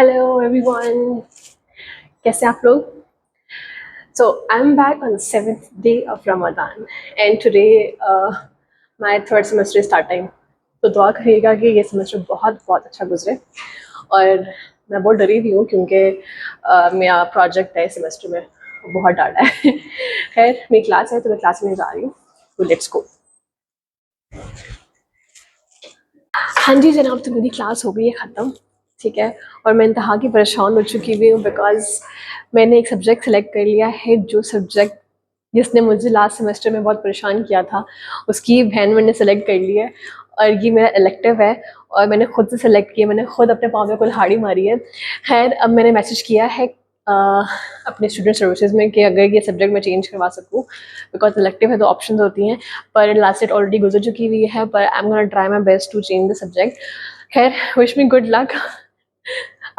Hello everyone, कैसे आप लोग? So I'm back on the 7th day of Ramadan and today my third semester is starting. तो दुआ करिएगा कि ये सेमेस्टर बहुत बहुत अच्छा गुजरे और मैं बहुत डरी हुई हूँ क्योंकि मेरा प्रोजेक्ट है इस सेमेस्टर में बहुत डाटा है। खैर मेरी क्लास है तो मैं क्लास में जा रही हूँ, तो लेट्स गो। हाँ जी जनाब, तो मेरी क्लास हो गई है ख़त्म, ठीक है। और मैं इंतहा की परेशान हो चुकी हुई हूँ बिकॉज़ मैंने एक सब्जेक्ट सेलेक्ट कर लिया है, जो सब्जेक्ट जिसने मुझे लास्ट सेमेस्टर में बहुत परेशान किया था, उसकी बहन मैंने सेलेक्ट कर ली है और ये मेरा इलेक्टिव है और मैंने खुद से सेलेक्ट किया, मैंने खुद अपने पाँव में कुल्हाड़ी मारी है। खैर अब मैंने मैसेज किया है अपने स्टूडेंट सर्विसेज में कि अगर ये सब्जेक्ट मैं चेंज करवा सकूँ बिकॉज इलेक्टिव है तो ऑप्शंस होती हैं, पर लास्ट डेट ऑलरेडी गुजर चुकी हुई है, पर I am gonna try my best to change the subject. खैर विश मी गुड लक।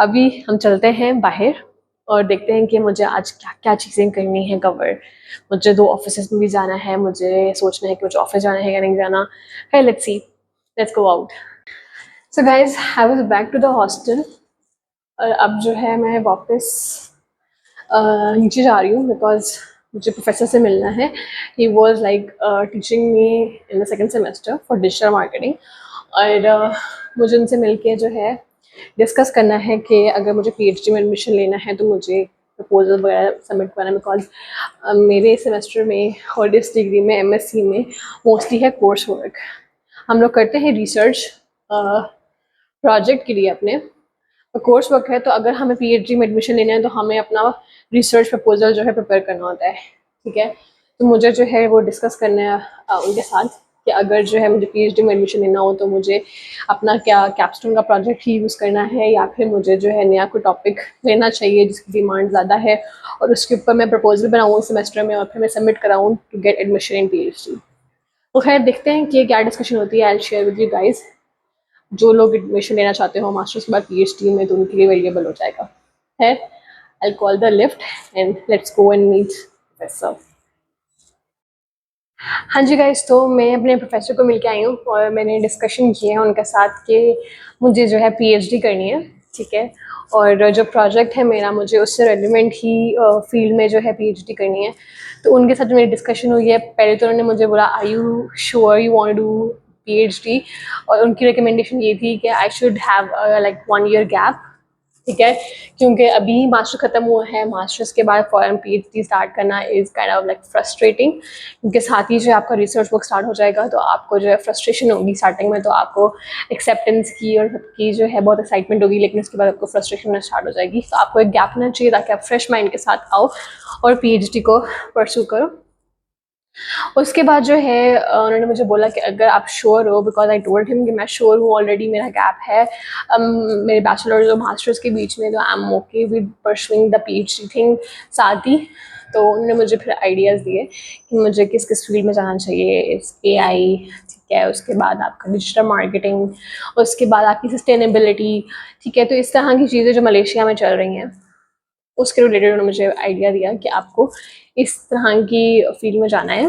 अभी हम चलते हैं बाहर और देखते हैं कि मुझे आज क्या क्या चीज़ें करनी है कवर। मुझे 2 ऑफिस में भी जाना है, मुझे सोचना है कि मुझे ऑफिस जाना है या नहीं जाना है। Let's see, let's go out. So guys I was back to the hostel और अब जो है मैं वापस नीचे जा रही हूँ बिकॉज मुझे प्रोफेसर से मिलना है। He was like teaching me in the second semester for digital marketing और मुझे उनसे मिल के जो है डिस्कस करना है कि अगर मुझे पीएचडी में एडमिशन लेना है तो मुझे प्रपोजल वगैरह सबमिट करना है बिकॉज मेरे सेमेस्टर में और इस डिग्री में एमएससी में मोस्टली है कोर्स वर्क। हम लोग करते हैं रिसर्च प्रोजेक्ट के लिए अपने कोर्स वर्क है, तो अगर हमें पीएचडी में एडमिशन लेना है तो हमें अपना रिसर्च प्रपोजल जो है प्रिपेयर करना होता है, ठीक है। तो मुझे जो है वो डिस्कस करना है उनके साथ कि अगर जो है मुझे पीएचडी में एडमिशन लेना हो तो मुझे अपना क्या कैप्स्टोन का प्रोजेक्ट ही यूज़ करना है या फिर मुझे जो है नया कोई टॉपिक लेना चाहिए जिसकी डिमांड ज़्यादा है और उसके ऊपर मैं प्रपोजल बनाऊँ इस सेमेस्टर में और फिर मैं सबमिट कराऊँ to get admission in PhD. तो खैर देखते हैं कि क्या डिस्कशन होती है। I will share with you guys. जो लोग एडमिशन लेना चाहते हो मास्टर्स के बाद पीएचडी में तो उनके लिए वेरिएबल हो जाएगा। है I call the lift and let's go and meet professor. हाँ जी गाइस, तो मैं अपने प्रोफेसर को मिलके आई हूँ और मैंने डिस्कशन किया है उनके साथ कि मुझे जो है पीएचडी करनी है, ठीक है। और जो प्रोजेक्ट है मेरा मुझे उससे रेलिवेंट ही फील्ड में जो है पीएचडी करनी है। तो उनके साथ मेरी डिस्कशन हुई है। पहले तो उन्होंने मुझे बोला are you sure you want to do PhD, और उनकी रिकमेंडेशन ये थी कि I should have like 1 year gap, ठीक है। क्योंकि अभी मास्टर ख़त्म हुआ है, मास्टर्स के बाद फॉरन पीएचडी स्टार्ट करना is kind of like frustrating, क्योंकि साथ ही जो आपका रिसर्च वर्क स्टार्ट हो जाएगा तो आपको जो है फ्रस्ट्रेशन होगी स्टार्टिंग में, तो आपको एक्सेप्टेंस की और सबकी जो है बहुत एक्साइटमेंट होगी, लेकिन उसके बाद आपको फ्रस्ट्रेशन स्टार्ट हो जाएगी। तो आपको एक गैप होना चाहिए ताकि आप फ्रेश माइंड के साथ आओ और पीएचडी को परस्यू करो। उसके बाद जो है उन्होंने मुझे बोला कि अगर आप श्योर हो, बिकॉज आई टोल्ड हिम कि मैं श्योर हूँ, ऑलरेडी मेरा गैप है मेरे बैचलर्स और मास्टर्स के बीच में, तो I am okay with pursuing the PhD thing साथ ही। तो उन्होंने मुझे फिर आइडियाज़ दिए कि मुझे किस किस फील्ड में जाना चाहिए, इस एआई, ठीक है, उसके बाद आपका डिजिटल मार्केटिंग, उसके बाद आपकी सस्टेनेबिलिटी, ठीक है। तो इस तरह की चीज़ें जो मलेशिया में चल रही हैं उसके रिलेटेड उन्होंने मुझे आइडिया दिया कि आपको इस तरह की फील्ड में जाना है,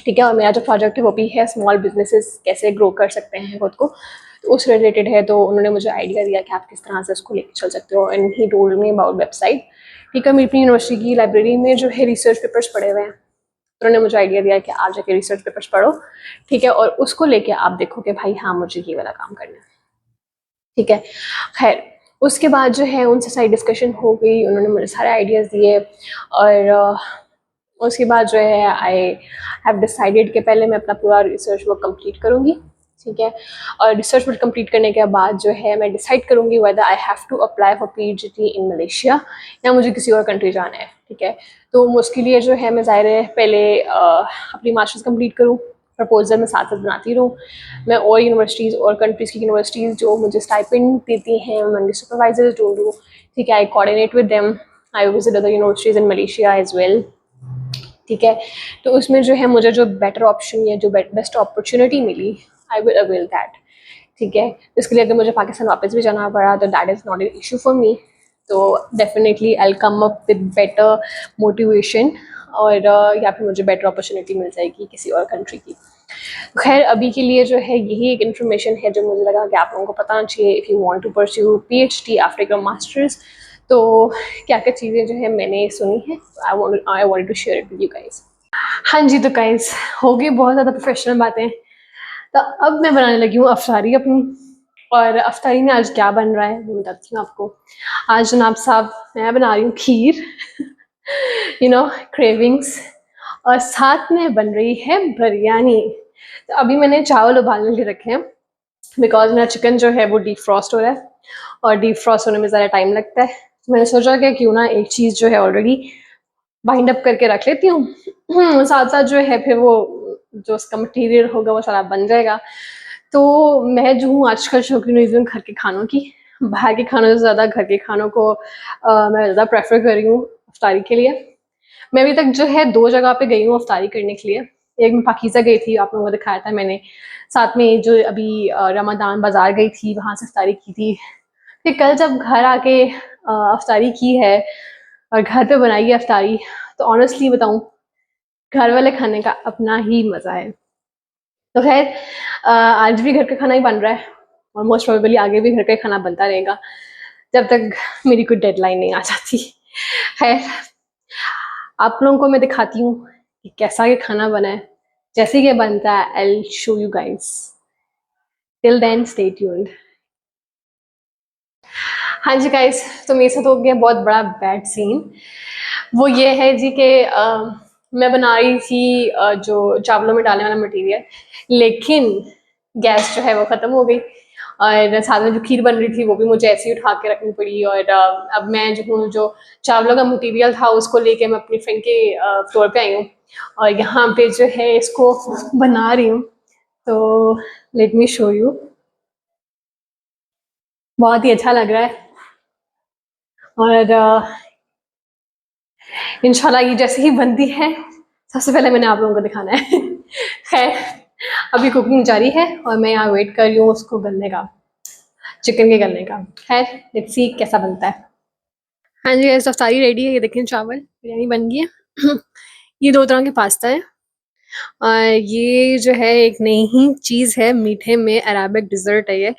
ठीक है। और मेरा जो प्रोजेक्ट है वो भी है स्मॉल बिजनेसेस कैसे ग्रो कर सकते हैं खुद को, तो उस रिलेटेड है। तो उन्होंने मुझे आइडिया दिया कि आप किस तरह से उसको लेकर चल सकते हो, and he told me about website, ठीक है। मेरी अपनी यूनिवर्सिटी की लाइब्रेरी में जो है रिसर्च पेपर्स पड़े हुए हैं, तो उन्होंने मुझे आइडिया दिया कि आप जाके रिसर्च पेपर्स पढ़ो, ठीक है, और उसको लेके आप देखो कि भाई हाँ मुझे ये वाला काम करना है, ठीक है। खैर उसके बाद जो है उनसे सारी डिस्कशन हो गई, उन्होंने मुझे सारे आइडियाज़ दिए और उसके बाद जो है आई हैव डिसाइडेड कि पहले मैं अपना पूरा रिसर्च वर्क कंप्लीट करूँगी, ठीक है। और रिसर्च वर्क कंप्लीट करने के बाद जो है मैं डिसाइड करूँगी whether I have to apply for PhD in Malaysia या मुझे किसी और कंट्री जाना है, ठीक है। तो उसके लिए जो है मैं ज़ाहिर है पहले अपनी मास्टर्स कंप्लीट करूँ, प्रपोजल में साथ साथ बनाती रहूँ, मैं और यूनिवर्सिटीज़ और कंट्रीज़ की यूनिवर्सिटीज़ जो मुझे स्टाइपेंड देती हैं मैं उनके सुपरवाइजर्स ढूंढूँ, ठीक है। I coordinate with them, I visit other universities in Malaysia as well, ठीक है। तो उसमें जो है मुझे जो बेटर ऑप्शन या जो बेस्ट अपॉर्चुनिटी मिली आई विल अवेल दैट, ठीक है। इसके लिए अगर मुझे पाकिस्तान वापस भी जाना पड़ा तो that is not an issue for me, तो definitely I will come up with better motivation और या फिर मुझे बेटर अपॉर्चुनिटी मिल जाएगी किसी और कंट्री की। खैर अभी के लिए जो है यही एक इन्फॉर्मेशन है जो मुझे लगा कि आप लोगों को पता चाहिए if you want to pursue PhD after your masters. तो क्या क्या चीज़ें जो है मैंने सुनी है, I want to share it with you guys. हाँ जी, तो गाइस हो गई बहुत ज़्यादा प्रोफेशनल बातें, तो अब मैं बनाने लगी हूँ अफ्तारी अपनी। और अफ्तारी में आज क्या बन रहा है वो बताती हूँ आपको। आज जनाब साहब मैं बना रही हूँ खीर यू नो क्रेविंग्स। और साथ में बन रही है बिरयानी। तो अभी मैंने चावल उबालने के रखे हैं बिकॉज मेरा चिकन जो है वो डीप फ्रॉस्ट हो रहा है और डीप फ्रॉस्ट होने में ज़्यादा टाइम लगता है। तो मैंने सोचा कि क्यों ना एक चीज़ जो है ऑलरेडी बाइंड अप करके रख लेती हूँ साथ साथ जो है फिर वो जो उसका मटेरियल होगा वो सारा बन जाएगा। तो मैं जो हूँ आजकल शौकीन हुई हूँ घर के खानों की, बाहर के खानों से ज़्यादा घर के खानों को मैं ज़्यादा प्रेफर कर रही हूँ अफ्तारी के लिए। मैं अभी तक जो है 2 जगह पे गई हूँ अफ्तारी करने के लिए। एक मैं पाकीज़ा गई थी, आप लोगों को दिखाया था मैंने। साथ में जो अभी रमदान बाज़ार गई थी, वहाँ से अफ्तारी की थी। फिर कल जब घर आके अफ्तारी की है और घर पे बनाई है अफ्तारी, तो ऑनेस्टली बताऊँ घर वाले खाने का अपना ही मज़ा है। तो खैर आज भी घर का खाना ही बन रहा है और मोस्ट प्रोबेबली आगे भी घर का खाना बनता रहेगा जब तक मेरी कोई डेडलाइन नहीं आ जाती। खैर आप लोगों को मैं दिखाती हूँ कि कैसा ये खाना बना है। जैसे कि बनता है I will show you guys. Till then stay tuned. हाँ जी गाइस, तो मेरे साथ हो गया बहुत बड़ा बैड सीन। वो ये है जी कि मैं बना रही थी जो चावलों में डालने वाला मटेरियल, लेकिन गैस जो है वो ख़त्म हो गई और साथ में जो खीर बन रही थी वो भी मुझे ऐसे ही उठा के रखनी पड़ी। और अब मैं जो हूँ जो चावलों का मटेरियल था उसको लेके मैं अपनी फ्रेंड के फ्लोर पे आई हूँ और यहाँ पे जो है इसको बना रही हूँ। तो लेट मी शो यू। बहुत ही अच्छा लग रहा है और इंशाल्लाह ये जैसे ही बनती है सबसे पहले मैंने आप लोगों को दिखाना है। खैर अभी कुकिंग जारी है और मैं यहाँ वेट कर रही हूँ उसको गलने का, चिकन के गलने का। खैर लेट्स सी कैसा बनता है। हाँ जी सब सारी रेडी है, ये देखें चावल बिरयानी बन गई है। ये 2 तरह के पास्ता है और ये जो है एक नई ही चीज़ है मीठे में, अराबिक डिज़र्ट है ये।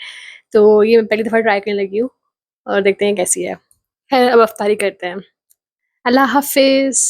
तो ये मैं पहली दफ़ा ट्राई करने लगी हूँ और देखते हैं कैसी है। खैर अब अफ्तारी करते हैं। अल्लाह हाफिज़।